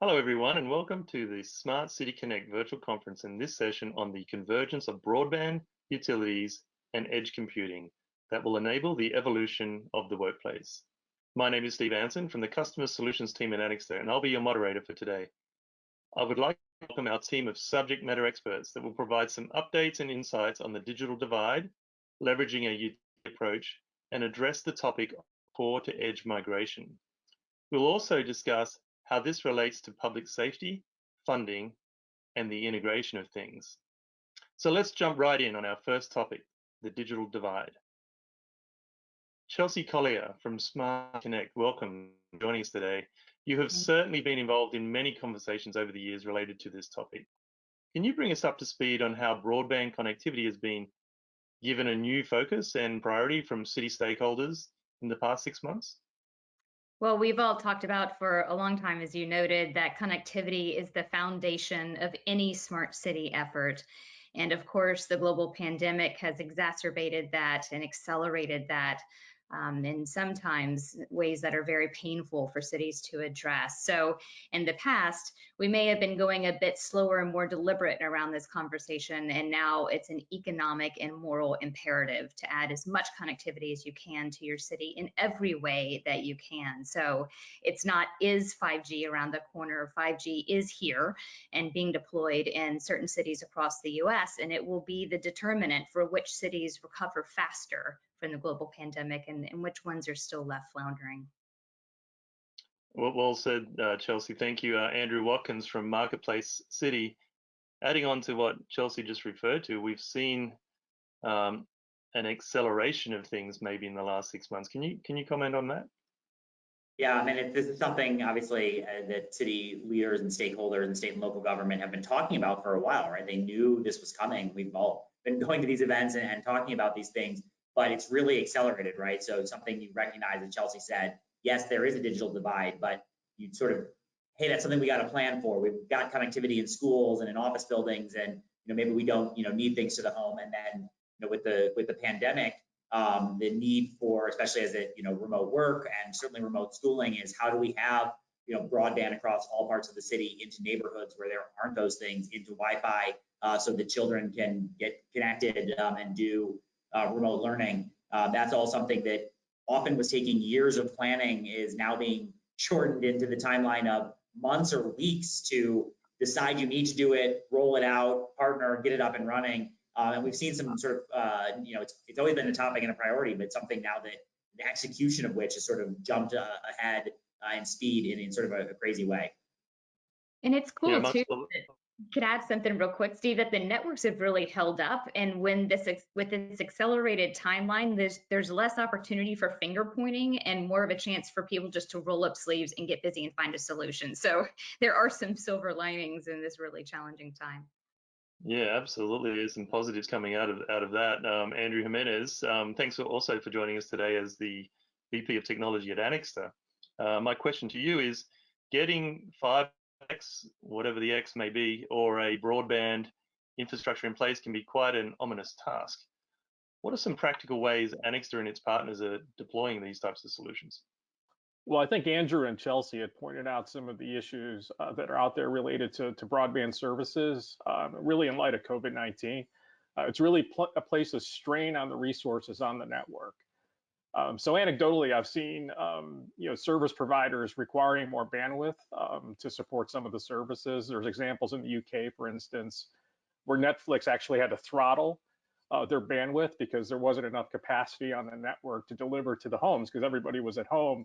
Hello, everyone, and welcome to the Smart City Connect virtual conference in this session on the convergence of broadband, utilities, and edge computing that will enable the evolution of the workplace. My name is Steve Anson from the Customer Solutions team at Anixter, and I'll be your moderator for today. I would like to welcome our team of subject matter experts that will provide some updates and insights on the digital divide, leveraging a utility approach, and address the topic of core to edge migration. We'll also discuss how this relates to public safety, funding, and the integration of things. So let's jump right in on our first topic, the digital divide. Chelsea Collier from Smart Connect, welcome for joining us today. You have certainly been involved in many conversations over the years related to this topic. Can you bring us up to speed on how broadband connectivity has been given a new focus and priority from city stakeholders in the past 6 months? Well, we've all talked about for a long time, as you noted, that connectivity is the foundation of any smart city effort. And of course, the global pandemic has exacerbated that and accelerated that in sometimes ways that are very painful for cities to address. So in the past, we may have been going a bit slower and more deliberate around this conversation, and now it's an economic and moral imperative to add as much connectivity as you can to your city in every way that you can. So it's not, is 5G around the corner? 5G is here and being deployed in certain cities across the US, and it will be the determinant for which cities recover faster from the global pandemic and which ones are still left floundering. Well said, Chelsea. Thank you. Andrew Watkins from Marketplace City. Adding on to what Chelsea just referred to, we've seen an acceleration of things maybe in the last 6 months. Can you comment on that? Yeah, I mean, this is something obviously that city leaders and stakeholders and state and local government have been talking about for a while, right? They knew this was coming. We've all been going to these events and talking about these things, but it's really accelerated, right? So something you recognize, as Chelsea said, yes, there is a digital divide, but you sort of, hey, that's something we got to plan for. We've got connectivity in schools and in office buildings, and maybe we don't need things to the home. And then with the pandemic, the need for, especially as it remote work and certainly remote schooling, is how do we have broadband across all parts of the city into neighborhoods where there aren't those things, into Wi-Fi, so that children can get connected and do remote learning. That's all something that often was taking years of planning, is now being shortened into the timeline of months or weeks to decide you need to do it, roll it out, partner, get it up and running. And we've seen some sort of, it's always been a topic and a priority, but something now that the execution of which has sort of jumped ahead in speed in sort of a crazy way. And it's cool too. Could add something real quick, Steve, that the networks have really held up, and when with this accelerated timeline, there's less opportunity for finger pointing and more of a chance for people just to roll up sleeves and get busy and find a solution. So there are some silver linings in this really challenging time. Yeah, absolutely. There's some positives coming out of that. Andrew Jimenez, thanks also for joining us today as the VP of Technology at Anixter. My question to you is, getting 5X, whatever the X may be, or a broadband infrastructure in place can be quite an ominous task. What are some practical ways Anixter and its partners are deploying these types of solutions? Well, I think Andrew and Chelsea had pointed out some of the issues that are out there related to broadband services, really in light of COVID-19. It's really a place of strain on the resources on the network. So anecdotally, I've seen service providers requiring more bandwidth to support some of the services. There's examples in the UK, for instance, where Netflix actually had to throttle their bandwidth because there wasn't enough capacity on the network to deliver to the homes because everybody was at home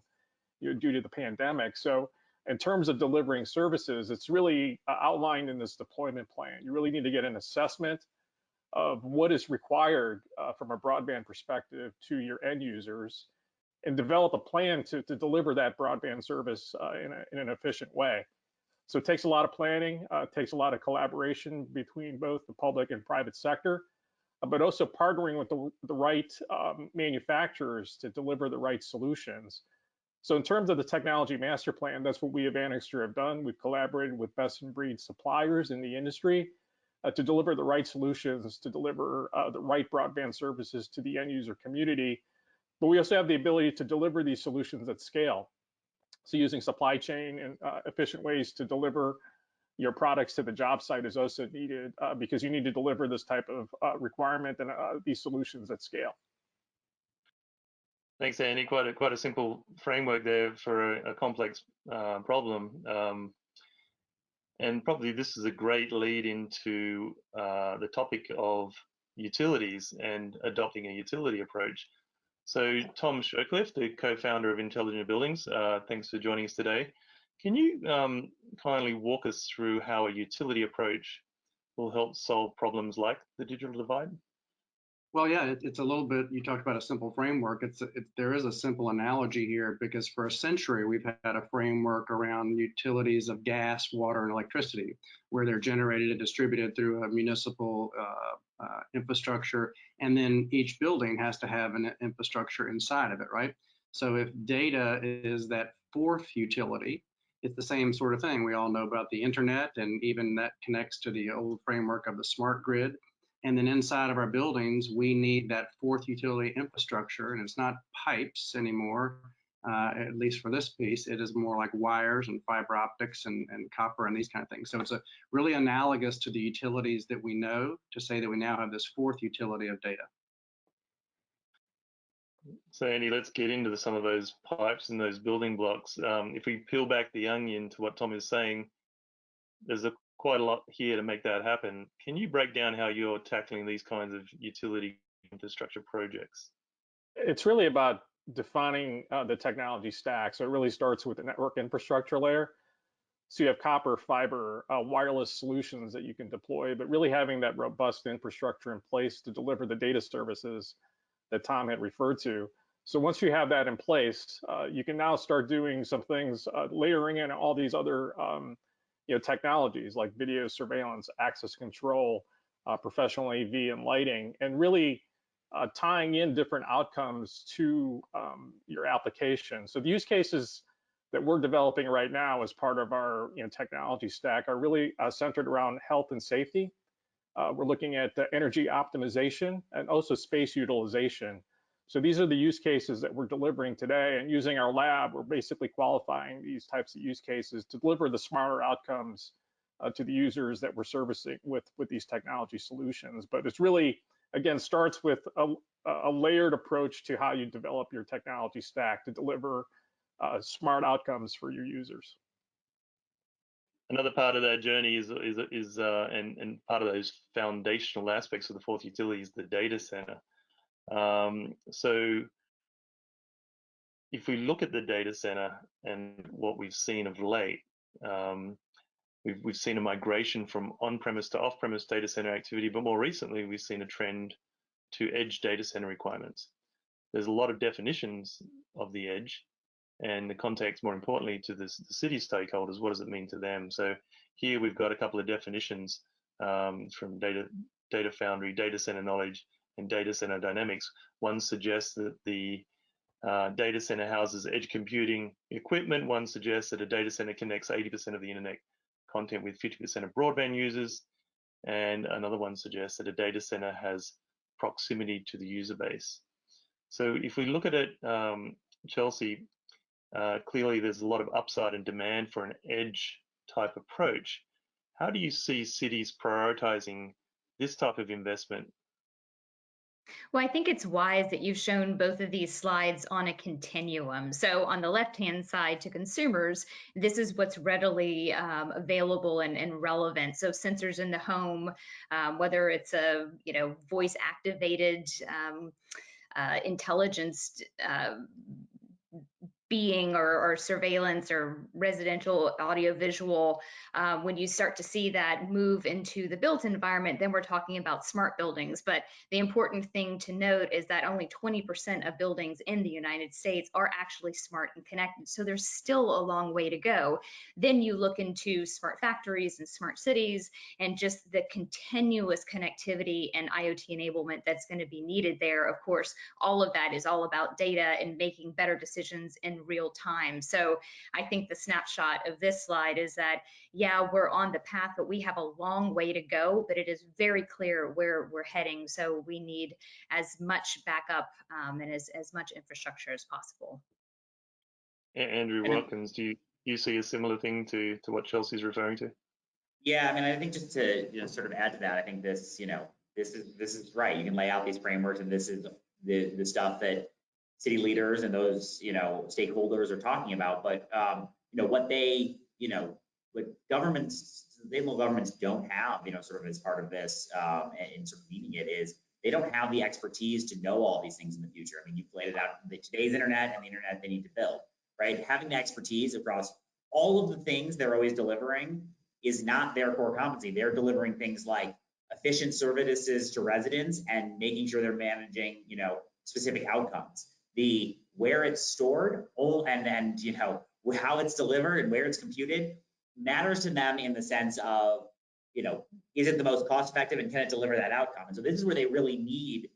due to the pandemic. So in terms of delivering services, it's really outlined in this deployment plan. You really need to get an assessment of what is required from a broadband perspective to your end users and develop a plan to deliver that broadband service in an efficient way. So it takes a lot of planning, takes a lot of collaboration between both the public and private sector, but also partnering with the right manufacturers to deliver the right solutions. So in terms of the technology master plan, that's what we at Anixter have done. We've collaborated with best in breed suppliers in the industry to deliver the right solutions, to deliver the right broadband services to the end user community. But we also have the ability to deliver these solutions at scale. So using supply chain and efficient ways to deliver your products to the job site is also needed because you need to deliver this type of requirement and these solutions at scale. Thanks, Andy. Quite a simple framework there for a complex problem. And probably this is a great lead into the topic of utilities and adopting a utility approach. So Tom Shircliffe, the co-founder of Intelligent Buildings, thanks for joining us today. Can you kindly walk us through how a utility approach will help solve problems like the digital divide? Well, yeah, it's a little bit, you talked about a simple framework. There is a simple analogy here because for a century, we've had a framework around utilities of gas, water, and electricity, where they're generated and distributed through a municipal infrastructure. And then each building has to have an infrastructure inside of it, right? So if data is that fourth utility, it's the same sort of thing. We all know about the internet, and even that connects to the old framework of the smart grid. And then inside of our buildings, we need that fourth utility infrastructure, and it's not pipes anymore, at least for this piece. It is more like wires and fiber optics and copper and these kind of things. So it's a really analogous to the utilities that we know to say that we now have this fourth utility of data. So Andy, let's get into some of those pipes and those building blocks. If we peel back the onion to what Tom is saying, there's quite a lot here to make that happen. Can you break down how you're tackling these kinds of utility infrastructure projects? It's really about defining the technology stack. So it really starts with the network infrastructure layer. So you have copper, fiber, wireless solutions that you can deploy, but really having that robust infrastructure in place to deliver the data services that Tom had referred to. So once you have that in place, you can now start doing some things, layering in all these other technologies like video surveillance, access control, professional AV and lighting, and really tying in different outcomes to your application. So the use cases that we're developing right now as part of our technology stack are really centered around health and safety. We're looking at the energy optimization and also space utilization. So these are the use cases that we're delivering today, and using our lab, we're basically qualifying these types of use cases to deliver the smarter outcomes to the users that we're servicing with these technology solutions. But it's really, again, starts with a layered approach to how you develop your technology stack to deliver smart outcomes for your users. Another part of that journey is and part of those foundational aspects of the fourth utility is the data center. So if we look at the data center and what we've seen of late, we've seen a migration from on-premise to off-premise data center activity, but more recently we've seen a trend to edge data center requirements. There's a lot of definitions of the edge and the context, more importantly, to the city stakeholders. What does it mean to them? So here we've got a couple of definitions from Data Foundry, Data Center Knowledge, and Data Center Dynamics. One suggests that the data center houses edge computing equipment. One suggests that a data center connects 80% of the internet content with 50% of broadband users. And another one suggests that a data center has proximity to the user base. So if we look at it, Chelsea, clearly there's a lot of upside and demand for an edge type approach. How do you see cities prioritizing this type of investment? Well, I think it's wise that you've shown both of these slides on a continuum. So on the left-hand side to consumers, this is what's readily available and relevant. So sensors in the home, whether it's a voice activated intelligence being or surveillance or residential audiovisual, when you start to see that move into the built environment, then we're talking about smart buildings. But the important thing to note is that only 20% of buildings in the United States are actually smart and connected. So there's still a long way to go. Then you look into smart factories and smart cities and just the continuous connectivity and IoT enablement that's going to be needed there. Of course, all of that is all about data and making better decisions in real time. So I think the snapshot of this slide is that, yeah, we're on the path, but we have a long way to go, but it is very clear where we're heading. So we need as much backup and as much infrastructure as possible. Andrew And then, Watkins, do you see a similar thing to what Chelsea's referring to? yeah, I mean, I think just to sort of add to that, I think this is right. You can lay out these frameworks, and this is the stuff that city leaders and those stakeholders are talking about. But what they what governments, state and local governments don't have, sort of as part of this and sort of meaning it is they don't have the expertise to know all these things in the future. I mean, you've laid it out, today's internet and the internet they need to build, right? Having the expertise across all of the things they're always delivering is not their core competency. They're delivering things like efficient services to residents and making sure they're managing, specific outcomes. The where it's stored, and how it's delivered and where it's computed matters to them in the sense of, is it the most cost effective and can it deliver that outcome? And so this is where they really need,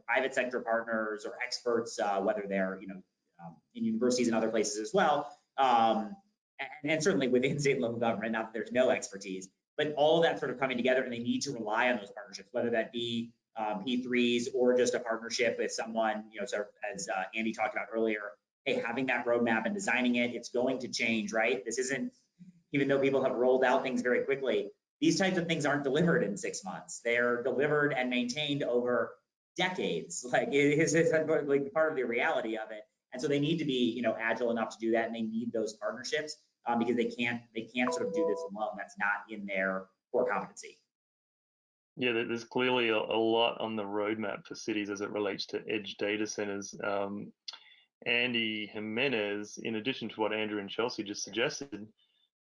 private sector partners or experts, whether they're, in universities and other places as well. And certainly within state and local government, not that there's no expertise, but all of that sort of coming together, and they need to rely on those partnerships, whether that be P3s or just a partnership with someone, sort of as Andy talked about earlier, hey, having that roadmap and designing it, it's going to change, right? This isn't, even though people have rolled out things very quickly, these types of things aren't delivered in 6 months. They're delivered and maintained over decades. Like it is like part of the reality of it. And so they need to be, agile enough to do that, and they need those partnerships because they can't sort of do this alone. That's not in their core competency. Yeah, there's clearly a lot on the roadmap for cities as it relates to edge data centers. Andy Jimenez, in addition to what Andrew and Chelsea just suggested,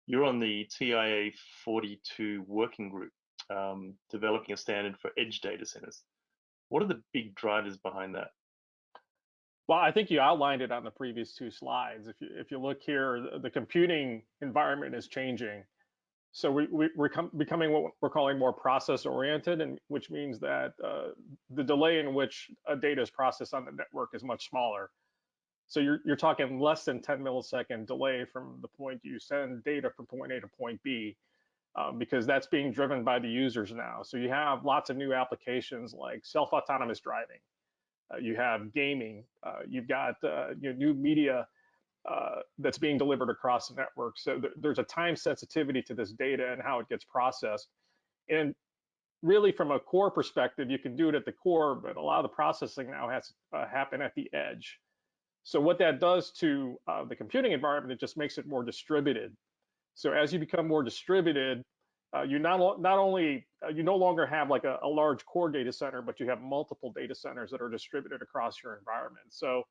you're on the TIA 42 working group, developing a standard for edge data centers. What are the big drivers behind that? Well, I think you outlined it on the previous two slides. If you look here, the computing environment is changing. So we're becoming what we're calling more process oriented, and which means that the delay in which data is processed on the network is much smaller. So you're talking less than 10 millisecond delay from the point you send data from point A to point B, because that's being driven by the users now. So you have lots of new applications like self-autonomous driving. You have gaming. You've got new media that's being delivered across the network. So there's a time sensitivity to this data and how it gets processed. And really, from a core perspective, you can do it at the core, but a lot of the processing now has to happen at the edge. So what that does to the computing environment, it just makes it more distributed. So as you become more distributed, you not only you no longer have like a large core data center, but you have multiple data centers that are distributed across your environment. So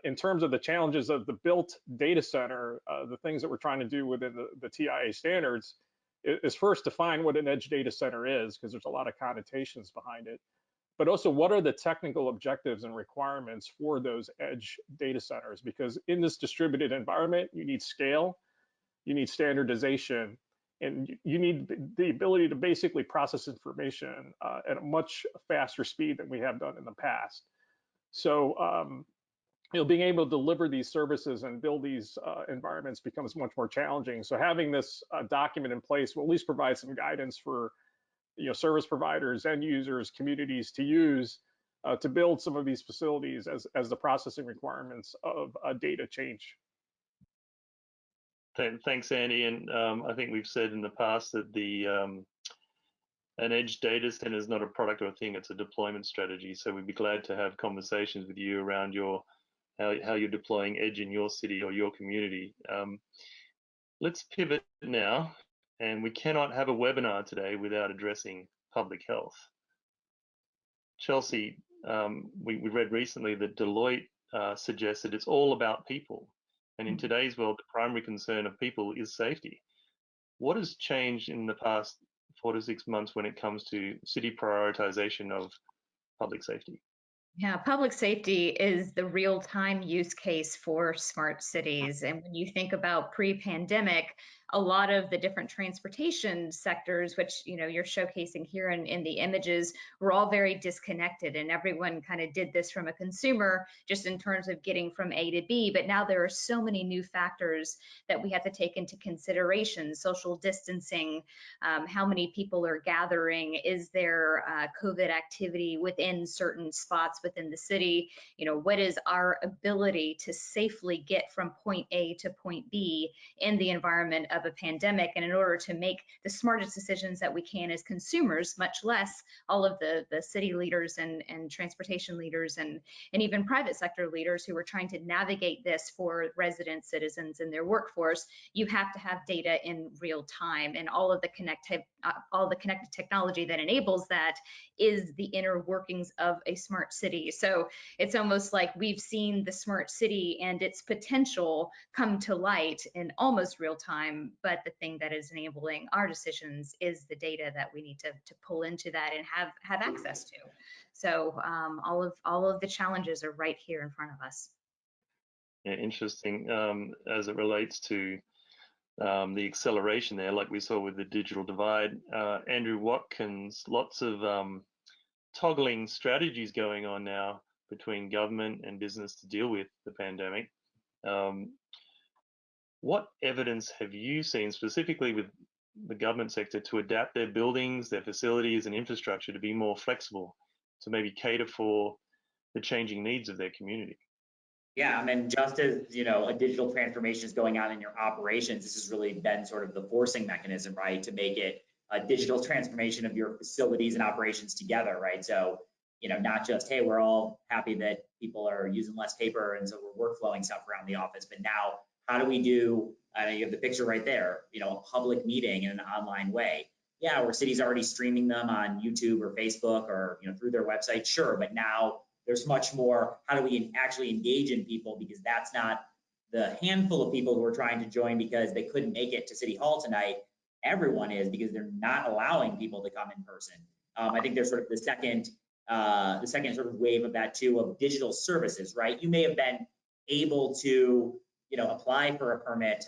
in terms of the challenges of the built data center, the things that we're trying to do within the TIA standards is first define what an edge data center is, because there's a lot of connotations behind it. But also, what are the technical objectives and requirements for those edge data centers? Because in this distributed environment, you need scale, you need standardization, and you need the ability to basically process information at a much faster speed than we have done in the past. So, being able to deliver these services and build these environments becomes much more challenging. So having this document in place will at least provide some guidance for service providers, end users, communities to use to build some of these facilities as the processing requirements of data change. Thanks, Andy. And I think we've said in the past that an edge data center is not a product or a thing; it's a deployment strategy. So we'd be glad to have conversations with you around how you're deploying edge in your city or your community. Let's pivot now, and we cannot have a webinar today without addressing public health. Chelsea, we read recently that Deloitte suggested it's all about people. And in today's world, the primary concern of people is safety. What has changed in the past 4 to 6 months when it comes to city prioritization of public safety? Yeah, public safety is the real-time use case for smart cities. And when you think about pre-pandemic, a lot of the different transportation sectors, which you're showcasing here in the images, were all very disconnected, and everyone kind of did this from a consumer just in terms of getting from A to B. But now there are so many new factors that we have to take into consideration: social distancing, how many people are gathering, is there COVID activity within certain spots within the city, what is our ability to safely get from point A to point B in the environment of a pandemic, and in order to make the smartest decisions that we can as consumers, much less all of the city leaders and transportation leaders and even private sector leaders who are trying to navigate this for resident citizens and their workforce. You have to have data in real time, and all the connected technology that enables that is the inner workings of a smart city. So it's almost like we've seen the smart city and its potential come to light in almost real time, but the thing that is enabling our decisions is the data that we need to pull into that and have access to. So all of the challenges are right here in front of us. Yeah, interesting. As it relates to the acceleration there, like we saw with the digital divide, Andrew Watkins, lots of toggling strategies going on now between government and business to deal with the pandemic. What evidence have you seen specifically with the government sector to adapt their buildings, their facilities and infrastructure to be more flexible, to maybe cater for the changing needs of their community? Yeah, I mean, just as a digital transformation is going on in your operations, this has really been sort of the forcing mechanism, right, to make it a digital transformation of your facilities and operations together, right? So, not just, hey, we're all happy that people are using less paper and so we're workflowing stuff around the office, but now how do we do, you have the picture right there, a public meeting in an online way. Yeah, where cities already streaming them on YouTube or Facebook or through their website, sure, but now there's much more, how do we actually engage in people, because that's not the handful of people who are trying to join because they couldn't make it to City Hall tonight. Everyone is, because they're not allowing people to come in person. I think there's sort of the second sort of wave of that too, of digital services, right? You may have been able to apply for a permit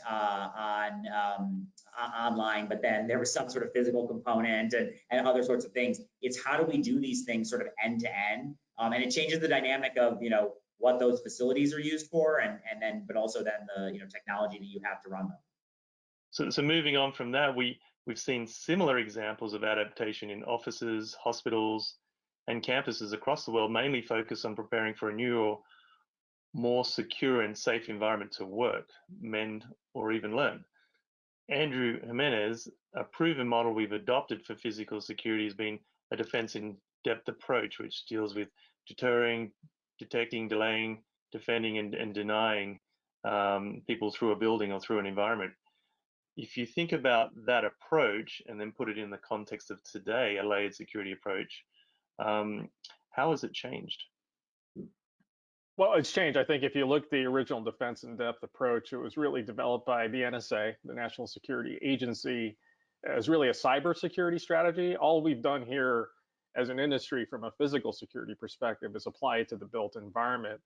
online, but then there was some sort of physical component and other sorts of things. It's how do we do these things sort of end to end, and it changes the dynamic of what those facilities are used for, and then but also then the technology that you have to run them. So moving on from that, we've seen similar examples of adaptation in offices, hospitals, and campuses across the world, mainly focused on preparing for a new or more secure and safe environment to work, mend, or even learn. Andrew Jimenez, a proven model we've adopted for physical security has been a defense in depth approach, which deals with deterring, detecting, delaying, defending, and denying people through a building or through an environment. If you think about that approach and then put it in the context of today, a layered security approach, how has it changed? Well, it's changed. I think if you look at the original defense in depth approach, it was really developed by the NSA, the National Security Agency, as really a cybersecurity strategy. All we've done here as an industry from a physical security perspective is apply it to the built environment.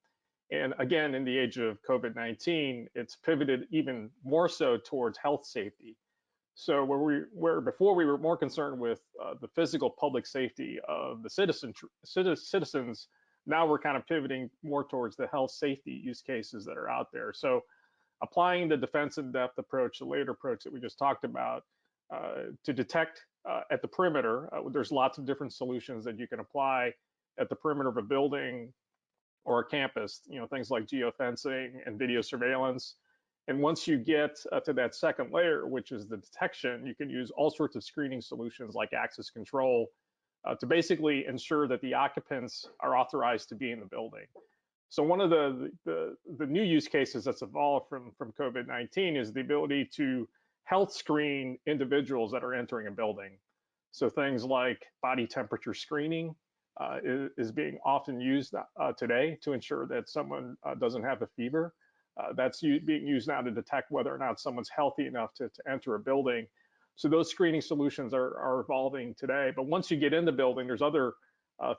And again, in the age of COVID-19, it's pivoted even more so towards health safety. So where before we were more concerned with the physical public safety of the citizens, now we're kind of pivoting more towards the health safety use cases that are out there. So applying the defense in depth approach, the layered approach that we just talked about, to detect at the perimeter, there's lots of different solutions that you can apply at the perimeter of a building or a campus, things like geofencing and video surveillance. And once you get to that second layer, which is the detection, you can use all sorts of screening solutions like access control to basically ensure that the occupants are authorized to be in the building. So one of the new use cases that's evolved from COVID-19 is the ability to health screen individuals that are entering a building. So things like body temperature screening is being often used today to ensure that someone doesn't have a fever. That's being used now to detect whether or not someone's healthy enough to enter a building. So those screening solutions are evolving today. But once you get in the building, there's other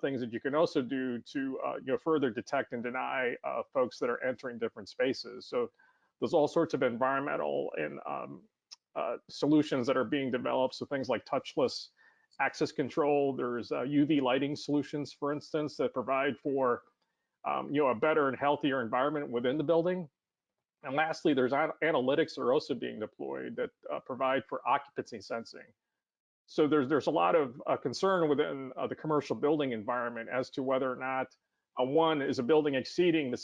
things that you can also do to further detect and deny folks that are entering different spaces. So there's all sorts of environmental and solutions that are being developed. So things like touchless access control. There's UV lighting solutions, for instance, that provide for a better and healthier environment within the building. And lastly, there's analytics that are also being deployed that provide for occupancy sensing. So there's a lot of concern within the commercial building environment as to whether or not one is a building exceeding the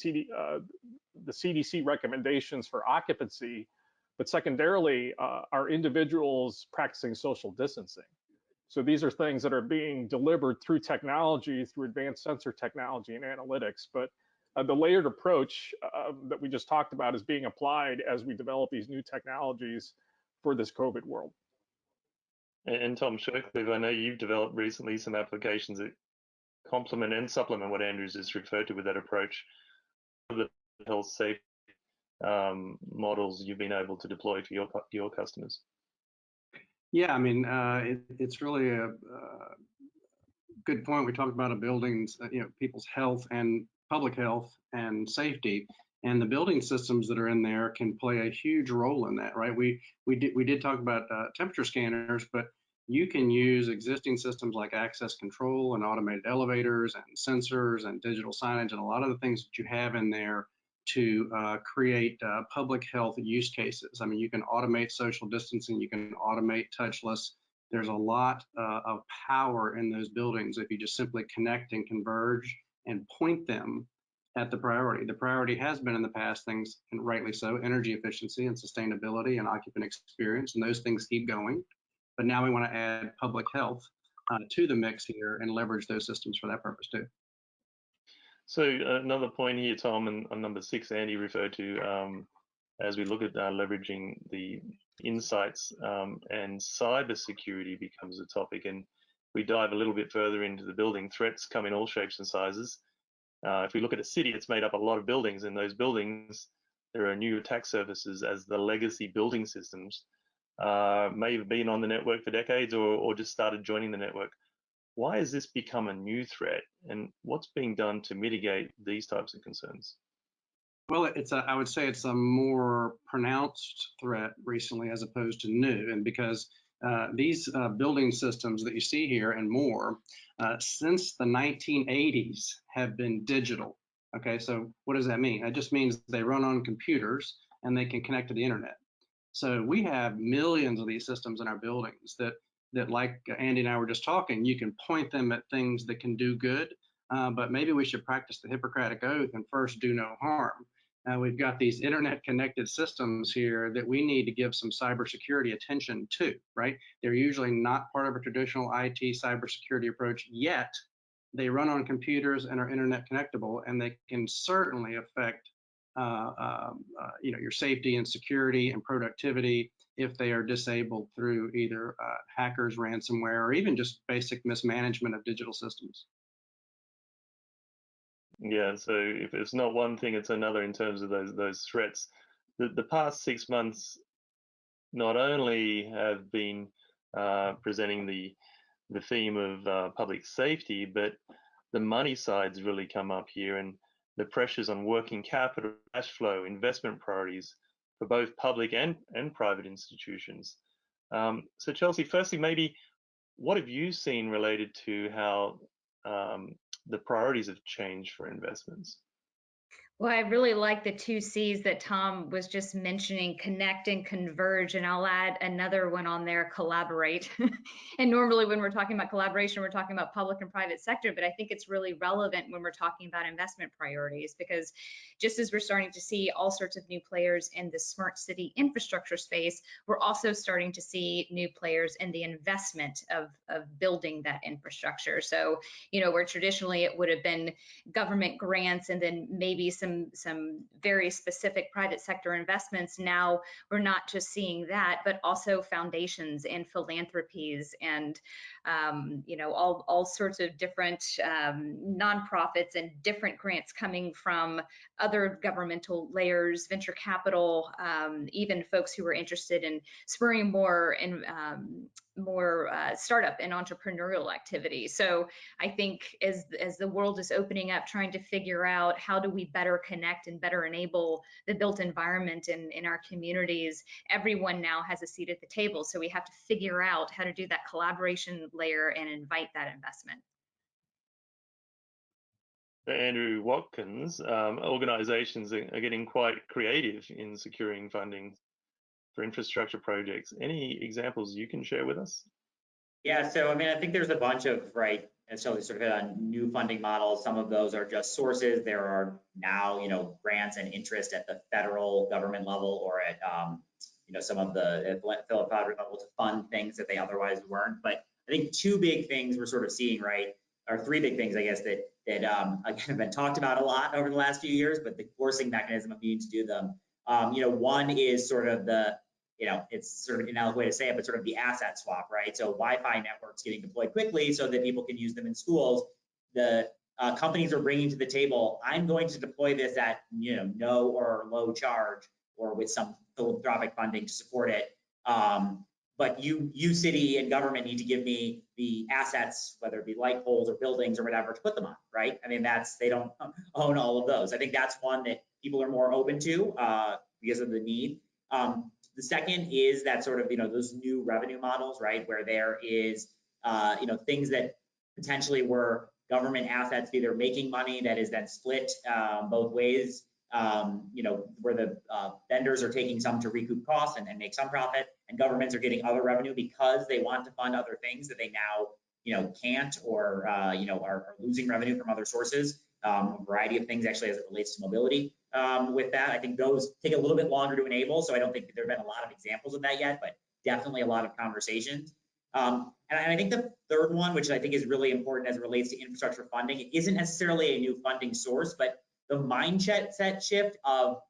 CDC recommendations for occupancy, but secondarily, are individuals practicing social distancing? So these are things that are being delivered through technology, through advanced sensor technology and analytics. But the layered approach that we just talked about is being applied as we develop these new technologies for this COVID world. And Tom Shercliffe, I know you've developed recently some applications that complement and supplement what Andrew's just referred to with that approach. The health safety models you've been able to deploy for your customers. Yeah, I mean, it's really a good point. We talked about a building's, people's health and public health and safety, and the building systems that are in there can play a huge role in that, right? We did talk about temperature scanners, but you can use existing systems like access control and automated elevators and sensors and digital signage and a lot of the things that you have in there to create public health use cases. I mean, you can automate social distancing, you can automate touchless. There's a lot of power in those buildings if you just simply connect and converge and point them at the priority. The priority has been in the past things, and rightly so, energy efficiency and sustainability and occupant experience, and those things keep going. But now we want to add public health to the mix here and leverage those systems for that purpose too. So another point here, Tom, and on number 6, Andy referred to as we look at leveraging the insights and cybersecurity becomes a topic, and we dive a little bit further into the building. Threats come in all shapes and sizes. If we look at a city, it's made up of a lot of buildings. In those buildings, there are new attack surfaces as the legacy building systems may have been on the network for decades or just started joining the network. Why has this become a new threat, and what's being done to mitigate these types of concerns? Well, I would say it's a more pronounced threat recently as opposed to new, and because these building systems that you see here and more since the 1980s have been digital. Okay, so what does that mean? That just means they run on computers and they can connect to the internet. So we have millions of these systems in our buildings that like Andy and I were just talking, you can point them at things that can do good, but maybe we should practice the Hippocratic Oath and first do no harm. We've got these internet connected systems here that we need to give some cybersecurity attention to, right? They're usually not part of a traditional IT cybersecurity approach yet. They run on computers and are internet connectable, and they can certainly affect your safety and security and productivity if they are disabled through either hackers, ransomware, or even just basic mismanagement of digital systems. Yeah, so if it's not one thing, it's another in terms of those threats. The past 6 months not only have been presenting the theme of public safety, but the money side's really come up here, and the pressures on working capital, cash flow, investment priorities for both public and private institutions. So Chelsea, firstly, maybe what have you seen related to how the priorities have changed for investments? Well, I really like the 2 C's that Tom was just mentioning, connect and converge, and I'll add another one on there, collaborate. And normally when we're talking about collaboration, we're talking about public and private sector, but I think it's really relevant when we're talking about investment priorities, because just as we're starting to see all sorts of new players in the smart city infrastructure space, we're also starting to see new players in the investment of building that infrastructure. So, where traditionally it would have been government grants and then maybe some very specific private sector investments, now we're not just seeing that, but also foundations and philanthropies and all sorts of different nonprofits and different grants coming from other governmental layers, venture capital, even folks who are interested in spurring more startup and entrepreneurial activity. So I think as the world is opening up, trying to figure out how do we better better connect and better enable the built environment in our communities, everyone now has a seat at the table. So we have to figure out how to do that collaboration layer and invite that investment. Andrew Watkins, organizations are getting quite creative in securing funding for infrastructure projects. Any examples you can share with us? Yeah, so I mean, I think there's a bunch of, right, and so they sort of hit on new funding models. Some of those are just sources. There are now, grants and interest at the federal government level or at, some of the philanthropic level to fund things that they otherwise weren't. But I think two big things we're sort of seeing, right, or three big things, I guess, that again, have been talked about a lot over the last few years, but the forcing mechanism of needing to do them. One is sort of the, it's sort of an inadequate way to say it, but sort of the asset swap, right? So Wi-Fi networks getting deployed quickly so that people can use them in schools. The companies are bringing to the table, I'm going to deploy this at no or low charge or with some philanthropic funding to support it. But you city and government need to give me the assets, whether it be light poles or buildings or whatever, to put them on, right? I mean, they don't own all of those. I think that's one that people are more open to because of the need. The second is that sort of, those new revenue models, right, where there is, things that potentially were government assets either making money that is then split both ways, where the vendors are taking some to recoup costs and make some profit, and governments are getting other revenue because they want to fund other things that they now, can't or, are losing revenue from other sources. A variety of things actually as it relates to mobility. With that, I think those take a little bit longer to enable, so I don't think there have been a lot of examples of that yet, but definitely a lot of conversations. And I think the third one, which I think is really important as it relates to infrastructure funding, it isn't necessarily a new funding source, but the mindset shift of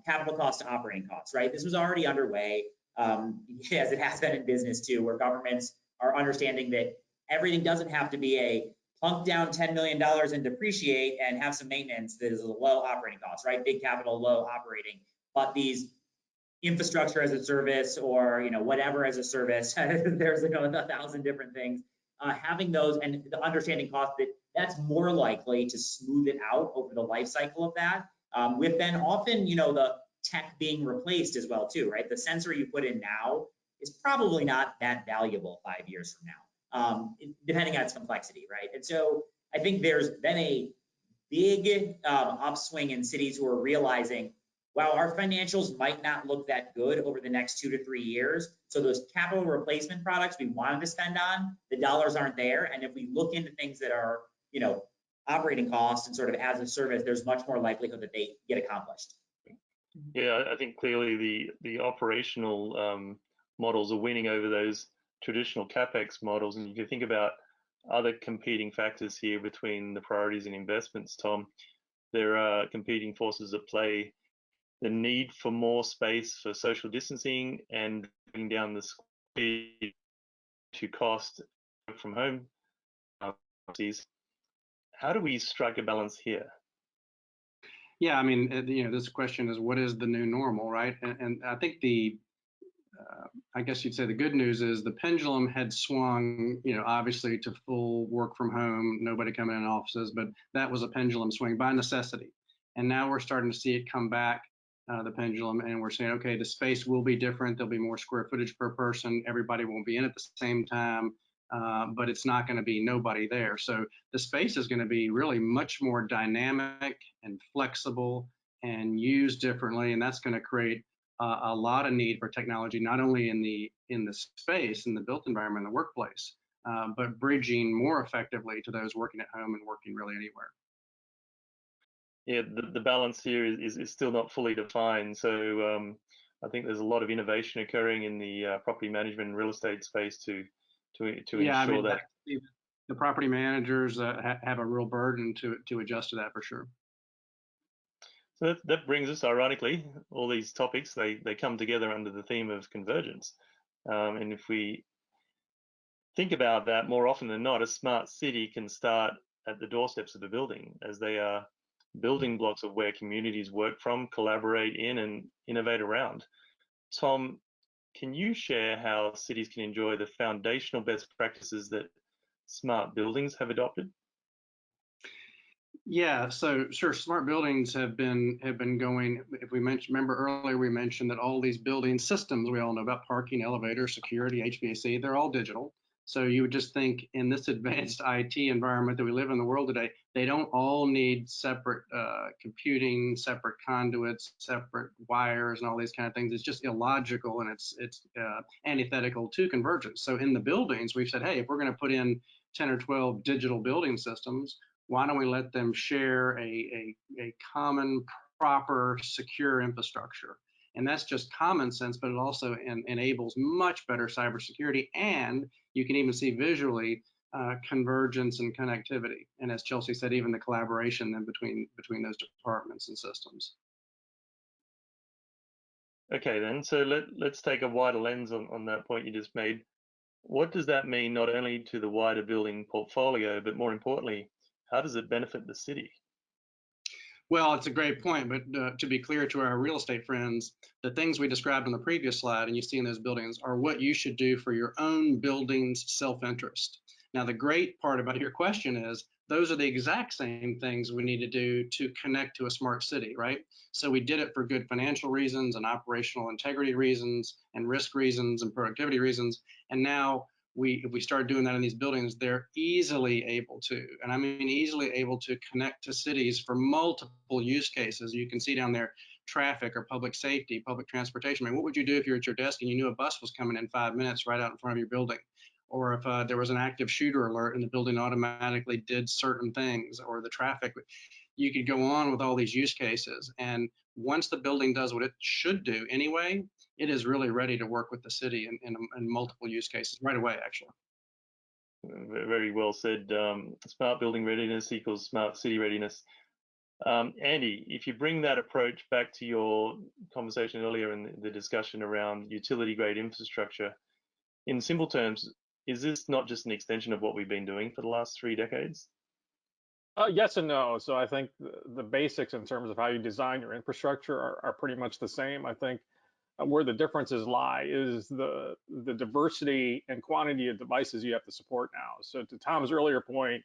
capital cost to operating costs, right? This was already underway, as it has been in business too, where governments are understanding that everything doesn't have to be a plunk down $10 million and depreciate and have some maintenance that is a low operating cost, right? Big capital, low operating. But these infrastructure as a service or whatever as a service, there's 1,000 different things. Having those and the understanding cost that's more likely to smooth it out over the life cycle of that. With then often the tech being replaced as well too, right? The sensor you put in now is probably not that valuable 5 years from now. Depending on its complexity, right? And so I think there's been a big upswing in cities who are realizing, wow, our financials might not look that good over the next 2 to 3 years. So those capital replacement products we wanted to spend on, the dollars aren't there. And if we look into things that are, operating costs and sort of as a service, there's much more likelihood that they get accomplished. Yeah, I think clearly the operational models are winning over those traditional CapEx models. And if you think about other competing factors here between the priorities and investments, Tom, there are competing forces at play. The need for more space for social distancing and bringing down the speed to cost from home. How do we strike a balance here? Yeah, I mean, this question is what is the new normal, right? And I think I guess you'd say the good news is the pendulum had swung, obviously to full work from home, nobody coming in offices, but that was a pendulum swing by necessity. And now we're starting to see it come back, the pendulum, and we're saying, okay, the space will be different. There'll be more square footage per person. Everybody won't be in at the same time, but it's not going to be nobody there. So the space is going to be really much more dynamic and flexible and used differently, and that's going to create a lot of need for technology, not only in the space, in the built environment, in the workplace, but bridging more effectively to those working at home and working really anywhere. Yeah, the balance here is still not fully defined. So I think there's a lot of innovation occurring in the property management and real estate space to ensure that. The property managers have a real burden to adjust to that for sure. So that brings us, ironically, all these topics, they come together under the theme of convergence. And if we think about that, more often than not, a smart city can start at the doorsteps of the building, as they are building blocks of where communities work from, collaborate in, and innovate around. Tom, can you share how cities can enjoy the foundational best practices that smart buildings have adopted? Yeah, so sure, smart buildings have been going. If we remember earlier, we mentioned that all these building systems we all know about, parking, elevator, security, HVAC, they're all digital. So you would just think in this advanced IT environment that we live in the world today, they don't all need separate computing, separate conduits, separate wires, and all these kind of things. It's just illogical, and it's antithetical to convergence. So in the buildings, we've said, hey, if we're going to put in 10 or 12 digital building systems, why don't we let them share a common, proper, secure infrastructure? And that's just common sense, but it also enables much better cybersecurity. And you can even see visually convergence and connectivity. And as Chelsea said, even the collaboration then between those departments and systems. Okay, then, so let's take a wider lens on that point you just made. What does that mean not only to the wider building portfolio, but more importantly, how does it benefit the city? Well, it's a great point, but to be clear to our real estate friends, the things we described on the previous slide and you see in those buildings are what you should do for your own building's self-interest. Now, the great part about your question is those are the exact same things we need to do to connect to a smart city, right? So we did it for good financial reasons and operational integrity reasons and risk reasons and productivity reasons. And now if we start doing that in these buildings, they're easily able to, and I mean easily able to connect to cities for multiple use cases. You can see down there, traffic or public safety, public transportation. I mean, what would you do if you're at your desk and you knew a bus was coming in 5 minutes right out in front of your building? Or if there was an active shooter alert and the building automatically did certain things, or the traffic, you could go on with all these use cases. And once the building does what it should do anyway, it is really ready to work with the city in multiple use cases right away, actually. Very well said. Smart building readiness equals smart city readiness. Andy, if you bring that approach back to your conversation earlier in the discussion around utility grade infrastructure, in simple terms, is this not just an extension of what we've been doing for the last 3 decades? Yes and no. So I think the basics in terms of how you design your infrastructure are pretty much the same. I think where the differences lie is the diversity and quantity of devices you have to support now. So to Tom's earlier point,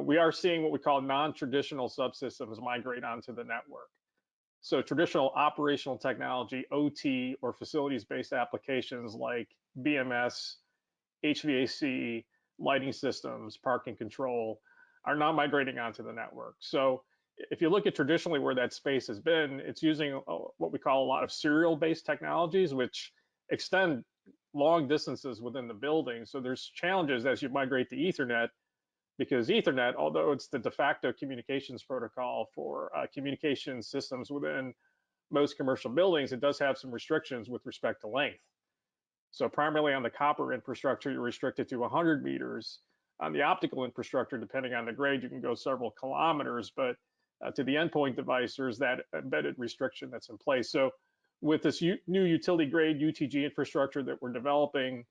we are seeing what we call non-traditional subsystems migrate onto the network. So traditional operational technology, OT, or facilities-based applications like BMS, HVAC, lighting systems, parking control, are now migrating onto the network. So if you look at traditionally where that space has been, it's using what we call a lot of serial-based technologies, which extend long distances within the building. So there's challenges as you migrate to Ethernet, because Ethernet, although it's the de facto communications protocol for communication systems within most commercial buildings, it does have some restrictions with respect to length. So primarily on the copper infrastructure, you're restricted to 100 meters. On the optical infrastructure, depending on the grade, you can go several kilometers, but to the endpoint device, there's that embedded restriction that's in place. So with this new utility grade UTG infrastructure that we're developing,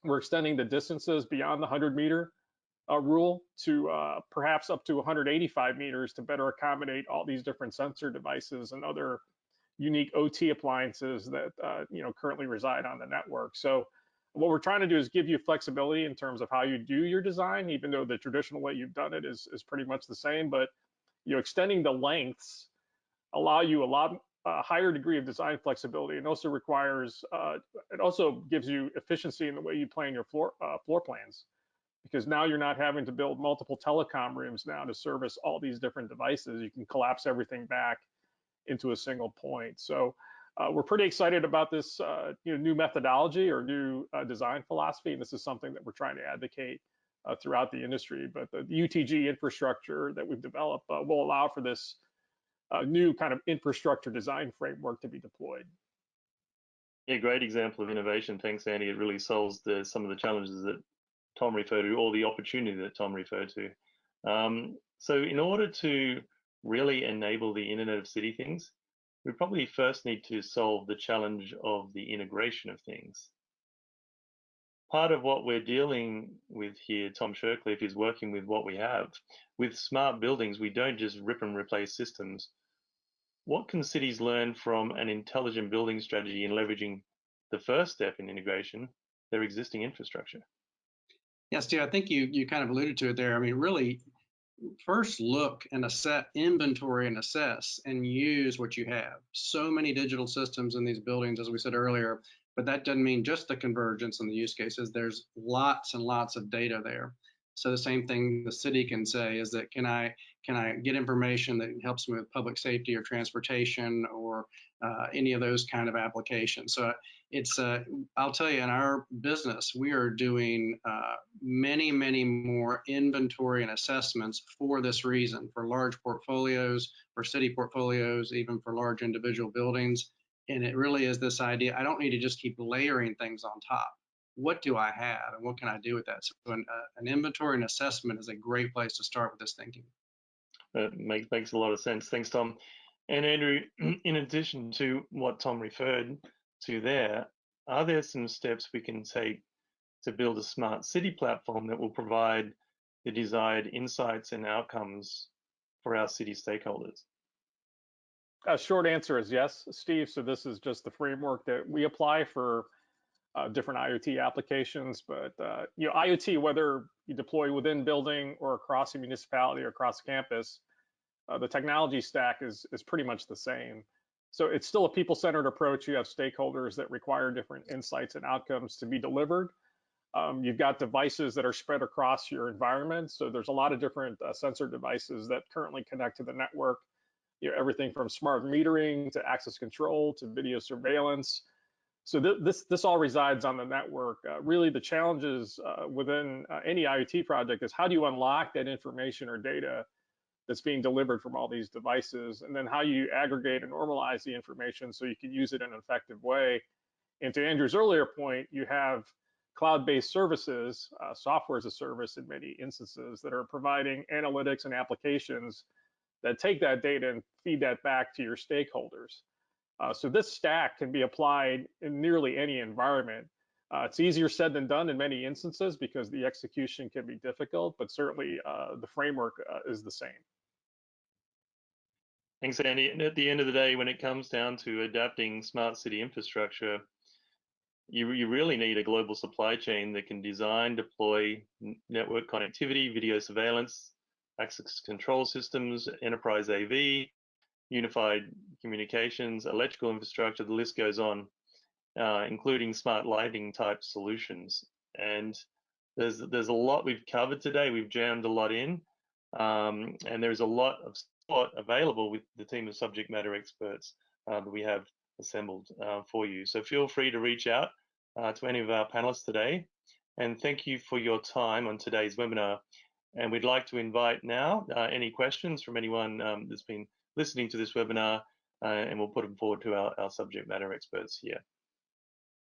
we're extending the distances beyond the 100-meter rule to perhaps up to 185 meters to better accommodate all these different sensor devices and other unique OT appliances that currently reside on the network. So what we're trying to do is give you flexibility in terms of how you do your design, even though the traditional way you've done it is pretty much the same, but extending the lengths allow you a lot higher degree of design flexibility, and also requires it also gives you efficiency in the way you plan your floor plans, because now you're not having to build multiple telecom rooms now to service all these different devices. You can collapse everything back into a single point. So we're pretty excited about this new methodology or new design philosophy, and this is something that we're trying to advocate throughout the industry. But the UTG infrastructure that we've developed will allow for this new kind of infrastructure design framework to be deployed. Yeah, great example of innovation. Thanks, Andy. It really solves some of the challenges that Tom referred to, or the opportunity that Tom referred to. So in order to really enable the Internet of City things, we probably first need to solve the challenge of the integration of things. Part of what we're dealing with here, Tom Shercliffe, is working with what we have. With smart buildings, we don't just rip and replace systems. What can cities learn from an intelligent building strategy in leveraging the first step in integration, their existing infrastructure? Yeah, Steve, I think you kind of alluded to it there. I mean, really, first look and assess, inventory and assess and use what you have. So many digital systems in these buildings, as we said earlier, but that doesn't mean just the convergence and the use cases. There's lots and lots of data there. So the same thing the city can say is that can I get information that helps me with public safety or transportation or any of those kind of applications. So it's I'll tell you, in our business, we are doing many more inventory and assessments for this reason, for large portfolios, for city portfolios, even for large individual buildings. And it really is this idea, I don't need to just keep layering things on top. What do I have and what can I do with that? So an inventory and assessment is a great place to start with this thinking. That makes a lot of sense. Thanks, Tom. And Andrew, in addition to what Tom referred to there, are there some steps we can take to build a smart city platform that will provide the desired insights and outcomes for our city stakeholders? A short answer is yes, Steve. So this is just the framework that we apply for different IoT applications. But IoT, whether you deploy within building or across a municipality or across campus, the technology stack is pretty much the same. So it's still a people-centered approach. You have stakeholders that require different insights and outcomes to be delivered. You've got devices that are spread across your environment. So there's a lot of different sensor devices that currently connect to the network. Everything from smart metering to access control to video surveillance. So this all resides on the network. Really, the challenges within any IoT project is how do you unlock that information or data that's being delivered from all these devices, and then how you aggregate and normalize the information so you can use it in an effective way. And to Andrew's earlier point, you have cloud-based services, software as a service in many instances, that are providing analytics and applications that take that data and feed that back to your stakeholders. So this stack can be applied in nearly any environment. It's easier said than done in many instances because the execution can be difficult, but certainly the framework is the same. Thanks, Andy. And at the end of the day, when it comes down to adapting smart city infrastructure, you really need a global supply chain that can design, deploy network connectivity, video surveillance, access control systems, enterprise AV, unified communications, electrical infrastructure, the list goes on, including smart lighting type solutions. And there's a lot we've covered today. We've jammed a lot in, and there's a lot of support available with the team of subject matter experts that we have assembled for you. So feel free to reach out to any of our panelists today. And thank you for your time on today's webinar. And we'd like to invite now any questions from anyone that's been listening to this webinar, and we'll put them forward to our subject matter experts here.